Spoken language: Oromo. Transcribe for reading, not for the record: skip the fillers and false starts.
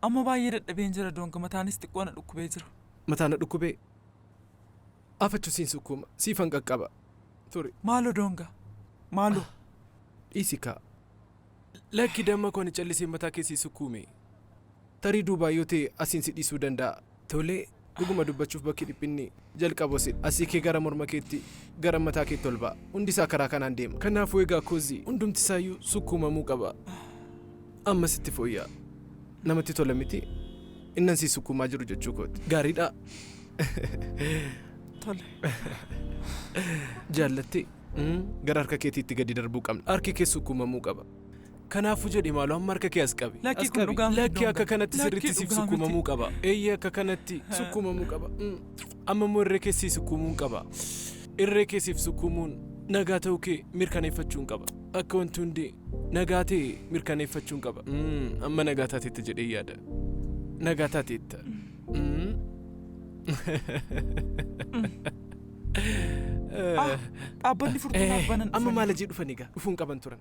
Amma baay'ee dadhabeen jira doonga mataanis xiqqoo na dhukkubee jira. Mataan na dhukkubee. Afachu siin sukkuma siifan qaqqaba. Turi. Maaloo doonga? Maaloo? Dhiisi kaa. Lakki damma koon callisee mataa keessii sukkuume. Tarii duubaayyoo ta'e asiin si dhiisuu danda'a. Tolee dhuguma dubbachuuf bakki dhiphinni jalqaboo asii kee gara morma keetti gara mataa keetti ol ba'a. Hundisaa karaa kanaan deema. Kanaafuu egaa koozii hundumti isaayyuu sukkuumamuu qaba. Amma sitti fooyyaa. Namatti tola miti. Innan si sukkuumaa jiru jechuu kooti. Gaariidha. Tole. Jaallattee gara harka keetiitti gadi darbuu qabna. Harki kee sukkuumamuu qaba. Kanaafuu jedhi maaloo amma harka kee as qabi. Lakki kun dhugaa miti. Lakki akka kanatti sirriitti siif sukkuumamuu qaba. Eeyyee akka kanatti sukkuumamuu qaba. Amma immoo irree keessii sukkuumuun qaba. Irree keessiif sukkuumuun nagaa ta'uu kee mirkaneeffachuun qaba. Akka wanti hundi nagaa ta'e mirkaneeffachuun qaba. Amma nagaa taateetta jedhee yaada. Nagaa taateetta. Dhaabbanni furtuunaaf banan dhufanii. Amma maal ajii dhufanii gaa dhufuun qaban turan.